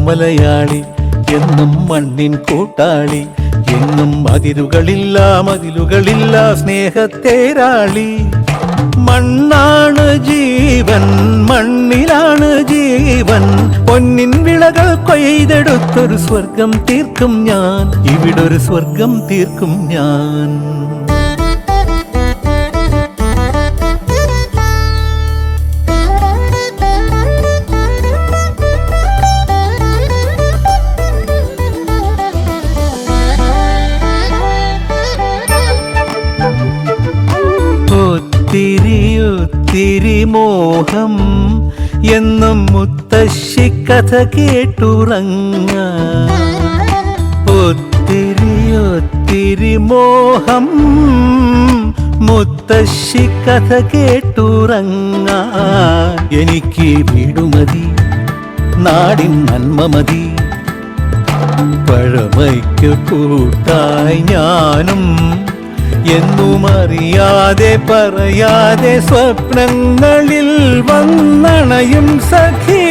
മലയാളി എന്നും മണ്ണിൻ കൂട്ടാളി, എന്നും മതിലുകളില്ല സ്നേഹത്തേരാളി. മണ്ണാണ് ജീവൻ, മണ്ണിലാണ് ജീവൻ, പൊന്നിൻ വിളകൾ കൊയ്തെടുത്തൊരു സ്വർഗം തീർക്കും ഞാൻ, ഇവിടൊരു സ്വർഗം തീർക്കും ഞാൻ. ഒത്തിരി മോഹം എന്നും മുത്തശ്ശി കഥ കേട്ടുറങ്ങ. ഒത്തിരി മോഹം മുത്തശ്ശി കഥ കേട്ടുറങ്ങ. എനിക്ക് വീടുമതി, നാടിൻ നന്മ മതി, പഴമയ്ക്ക് കൂട്ടായി ഞാനും എന്നും അറിയാതെ പറയാതെ സ്വപ്നങ്ങളിൽ വന്നണയും സഖി.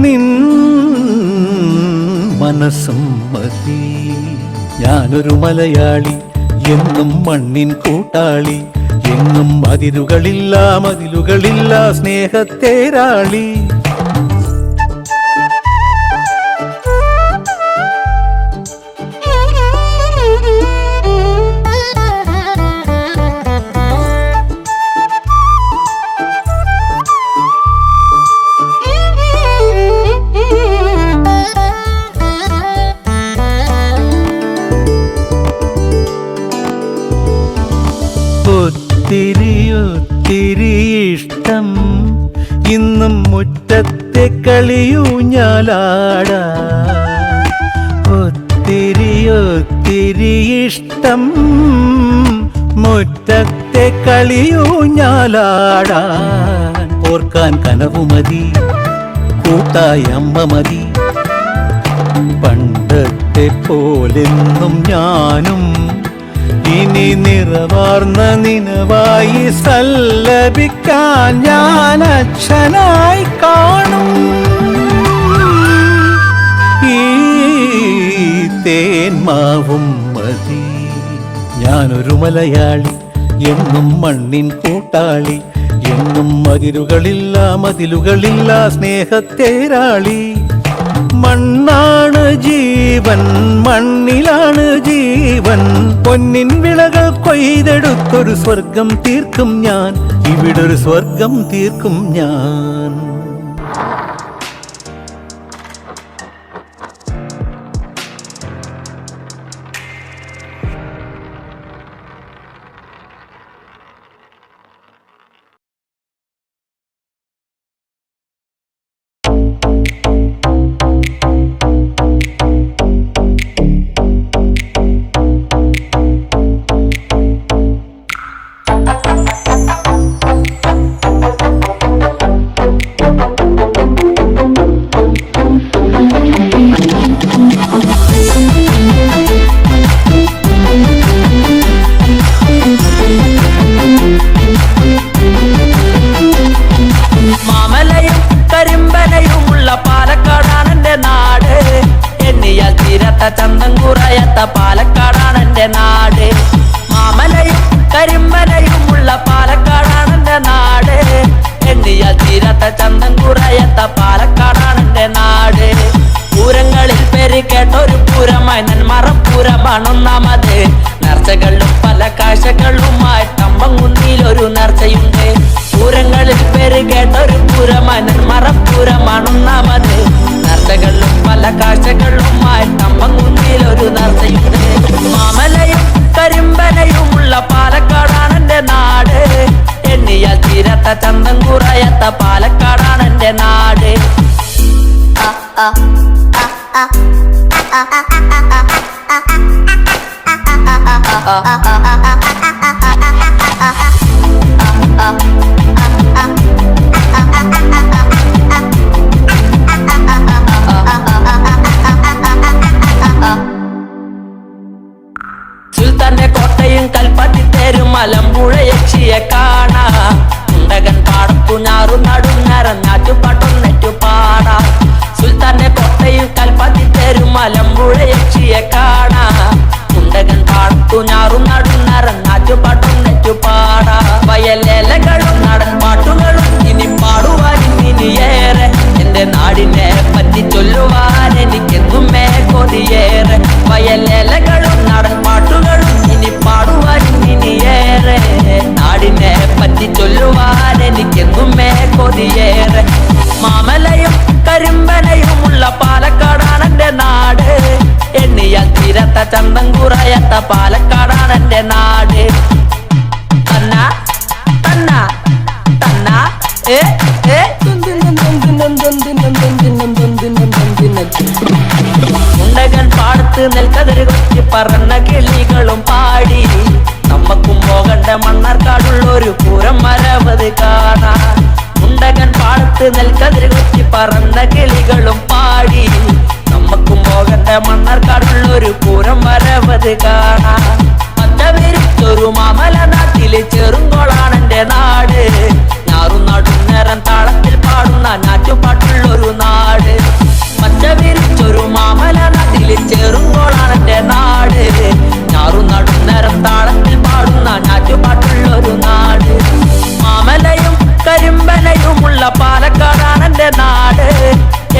നിൻ മനസ്സും മതി. ഞാനൊരു മലയാളി എന്നും മണ്ണിൻ കൂട്ടാളി, എന്നും മതിലുകളില്ല സ്നേഹത്തേരാളി. ഒത്തിരി ഇഷ്ടം ഇന്നും മുറ്റത്തെ കളിയൂഞ്ഞാലാടാ. ഒത്തിരി ഇഷ്ടം മുറ്റത്തെ കളിയൂഞ്ഞാലാടാൻ. ഓർക്കാൻ കനവുമതി, കൂട്ടായി അമ്മ മതി, പണ്ടത്തെ പോലെന്നും ഞാനും ഇനി നിറവാർന്ന നിനവായി സല്ലപിക്കാൻ ഞാൻ അച്ഛനായി കാണും. ഈ തേന്മാവും മതി. ഞാനൊരു മലയാളി എന്നും മണ്ണിൻ കൂട്ടാളി, എന്നും മതിലുകളില്ല സ്നേഹത്തേരാളി. മണ്ണാണ് ജീവൻ, മണ്ണിലാണ് ജീവൻ, പൊന്നിൻ വിളകൾ കൊയ്തെടുത്തൊരു സ്വർഗം തീർക്കും ഞാൻ, ഇവിടൊരു സ്വർഗം തീർക്കും ഞാൻ. ചന്തം കുറയത്ത പാലക്കാടാണ് എൻ്റെ നാട്. മാമലയും കരിമ്പനയുമുള്ള പാലക്കാടാണ് എൻ്റെ നാട്. എണ്ണിയാൽ തീരത്ത ചന്തം കുറയത്ത പാലക്കാടാണ് എൻ്റെ നാട്. പൂരങ്ങളിൽ പേര് കേട്ടൊരു പൂരമായി നെന്മറപ്പൂരമാണ് ഒന്നാമത്. നേർച്ചകളിലും പല കാഴ്ചകളുമായി കമ്പംകുന്നിയിലൊരു നേർച്ചയുണ്ട്. പൂരങ്ങളിൽ പേര് കേട്ടൊരു പൂരമായി നെന്മറപ്പൂരമാണ് ഒന്നാമത്. നേർച്ചകളിലും പല കാഴ്ചകളുമായി കമ്പംകുന്നിയിലൊരു നേർച്ചയുണ്ട്. മാമലയും കരിമ്പനയുമുള്ള പാലക്കാടാണ് എൻ്റെ നാട്. എണ്ണിയാൽ തീരത്ത ചന്തം കുറയത്ത പാലക്കാടാണ് എൻ്റെ നാട്. സുൽത്താന്റെ കോട്ടയും കൽപ്പത്തി തേരും മലമ്പുഴ യക്ഷിയെ കാണാം. ഉണ്ടകൻ പാടത്തു ഞാറും നടും ഞാറ്റുപാട്ടൊന്നെറ്റു പാടാ സുൽത്താന്റെ കോട്ടയും കൽപ്പാത്തി തരും മലമ്പുഴ യക്ഷിയെ കാണാ ഉണ്ടകൻ പാടത്തു ഞാറും നടും ഞാറ്റുപാട്ടൊന്നെറ്റു പാടാ വയലേലകളും നടൻ പാട്ടുകളും ഇനി പാടുവാൻ ഇനിയേറെ എന്റെ നാടിനെ പറ്റി ചൊല്ലുവാൻ എനിക്കെന്നുമേ കൊതിയേറെ വയലേലകളും നടൻ പാട്ടുകളും ഇനി പാടുവാൻ ഇനിയേറെ നാടിനെ പറ്റി ചൊല്ലുവാൻ എനിക്കെന്നുമേ കൊതിയേറെ മാമലയും കരിമ്പനയുമുള്ള പാലക്കാടാണ് എന്റെ നാട് എണ്ണിയാൽ തീരത്ത ചന്തം കുറയാത്ത പാലക്കാടാണ് എന്റെ നാട് തന്ന തന്ന തന്ന ഏ ഏ ഉണ്ടകൻ പാടത്ത് നെൽക്കതിര് കൊത്തി പറന്ന കിളികളും പാടി നമ്മക്കും പോകണ്ട മണ്ണാർക്കാടുള്ളൊരു പൂരം മരവത് കാണാ ഉണ്ടകൻ പാടത്ത് നെൽക്കതിര് കൊത്തി പറന്ന കിളികളും പാടി നമ്മക്കും പോകണ്ട മണ്ണാർക്കാടുള്ളൊരു പൂരം മരവത് കാണാ പച്ചവിരിച്ചൊരു മാമല നാട്ടില് ചെറുങ്കോളാണ് എന്റെ നാട് ഞാറും നടും നേരം താളത്തിൽ പാടുന്ന ഞാറ്റുപാട്ടുള്ളൊരു നാട് പച്ചവിരിച്ചൊരു മാമല നാട്ടില് ചെറുങ്കോളാണ് എന്റെ നാട് ഞാറും നടും നേരം താളത്തിൽ പാടുന്ന ഞാറ്റുപാട്ടുള്ളൊരു നാട് മാമലയും കരിമ്പനയുമുള്ള പാലക്കാടാണ് എന്റെ നാട്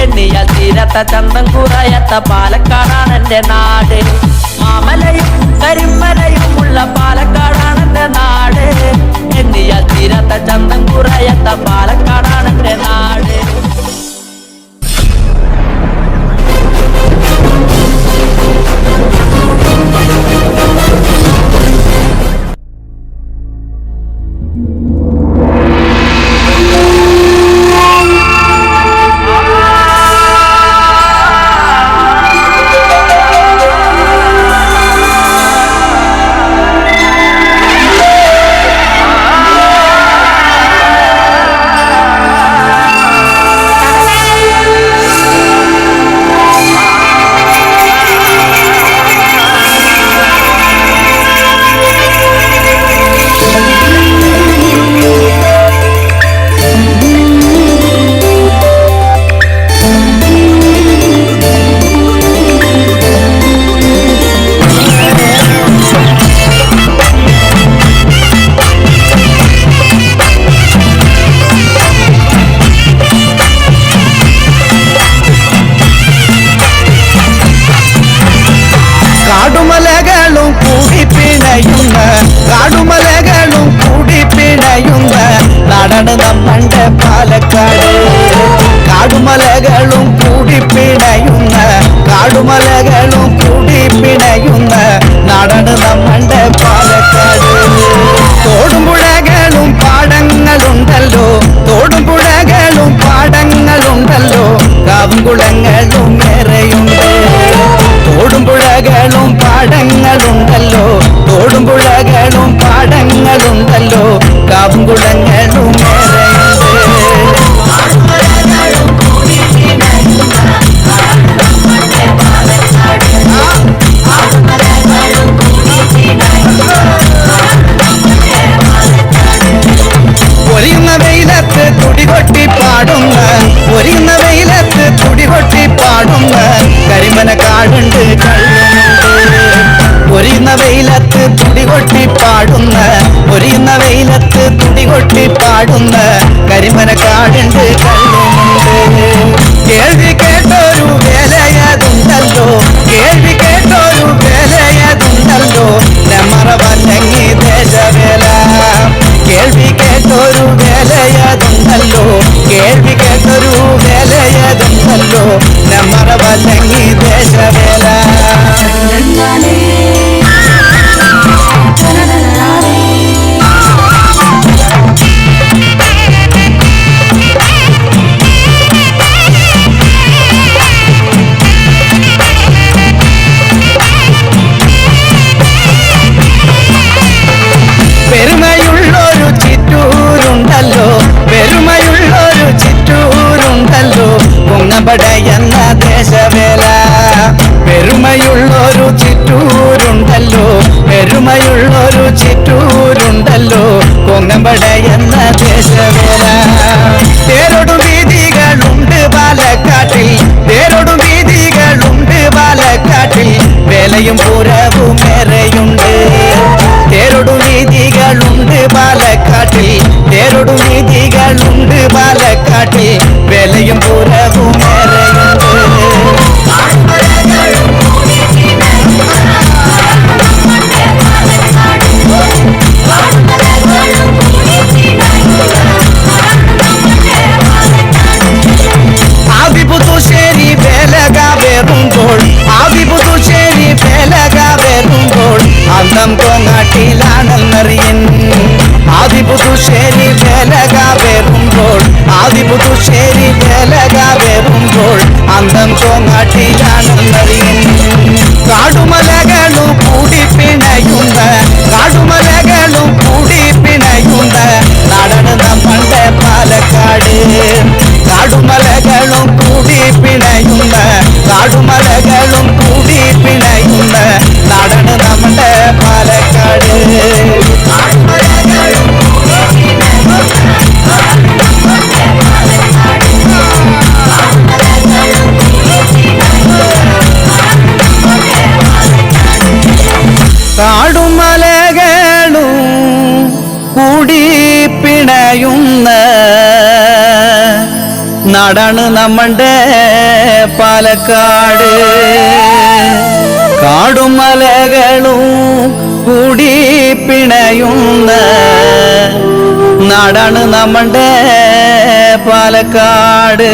എണ്ണിയാൽ തീരത്ത ചന്തം കുറയാത്ത പാലക്കാടാണ് എന്റെ നാട് മാമലയും കരിമ്പനയുമുള്ള പാലക്കാടാണ് എന്റെ നാട് എണ്ണിയാൽ തീരത്ത ചന്തം കുറയാത്ത പാലക്കാടാണ് എന്റെ നാട് നാടാണ് നമ്മളുടെ പാലക്കാട് കാടുമലകളും കൂടി പിണയുന്ന കാടുമലകളും കൂടി പിണയുന്ന നാടാണ് നമ്മളുടെ പാലക്കാട് തോടും പുഴകളും പാടങ്ങളുണ്ടല്ലോ തോടും പുഴകളും പാടങ്ങളുണ്ടല്ലോ കാവും കുളങ്ങളും ഏറെയുണ്ട് തോടും പുഴകളും പാടങ്ങളുണ്ടല്ലോ തോടും പുഴകളും പാടങ്ങളുണ്ടല്ലോ കാവും കുളങ്ങളും ഒരിയുന്ന വെയിലത്ത് തുടികൊട്ടി പാടുന്ന ഒരിയുന്ന വെയിലത്ത് തുടികൊട്ടി പാടുന്ന കരിമന കാടുണ്ട് ഒരിയുന്ന വെയിലത്ത് തുടികൊട്ടി പാടുന്ന ഒരിയുന്ന വെയിലത്ത് തുടികൊട്ടി പാടുന്ന കരിമന കാടുണ്ട് കല്ലുമുണ്ട് കേൾവി കേട്ടൊരു വേലയതുണ്ടല്ലോ കേൾവി കേട്ടൊരു വേലയതുണ്ടല്ലോ നെമറവല്ലങ്ങി ദേശവേല കേൾവി കേട്ടൊരു വേലയതുണ്ടല്ലോ കേൾവി കേട്ടൊരു വേലയതുണ്ടല്ലോ നെമറവല്ലങ്ങി ദേശവേല പെരുമയുള്ളൊരു ചിറ്റൂരുണ്ടല്ലോ പെരുമയുള്ളൊരു ചിറ്റൂരുണ്ടല്ലോ പൊങ്ങപട എന്ന ദേശവേല പെരുമയുള്ളൊരു ചിറ്റൂരുണ്ടല്ലോ പാലക്കാട്ടിൽ പേരൊടു വീതികളുണ്ട് പാലക്കാട്ടിൽ വിലയും പൂരവും ഏറെയുണ്ട് ആദിപുതുശ്ശേരി വേലക വേറുമ്പോൾ ആദിപുതുശ്ശേരി വേലക വേറുമ്പോൾ അന്തം കോങ്ങാട്ടിലാണെന്നറിയൻ ആദിപുതുശ്ശേരി വേലക വേറുമ്പോൾ ആദിപുതുശ്ശേരി വേലക വേറുമ്പോൾ അന്തം കോങ്ങാട്ടിലാണെന്നറിയൻ കാടുമലകളും കൂടി പിണയുന്ന കാടുമലകളും കൂടി പിണയുന്ന നാടാണ് നമ്മളുടെ പാലക്കാട് കാടുമലകളും കൂടി പിണയുന്ന കാടുമലകളും കൂടി പിണയുന്ന നാടാണ് നമ്മുടെ പാലക്കാട് കാടുമലകളും കൂടി പിണയുന്ന നാടാണ് നമ്മളുടെ പാലക്കാട് കാടുമലകളും കൂടി പിണയുന്ന നാടാണ് നമ്മളുടെ പാലക്കാട്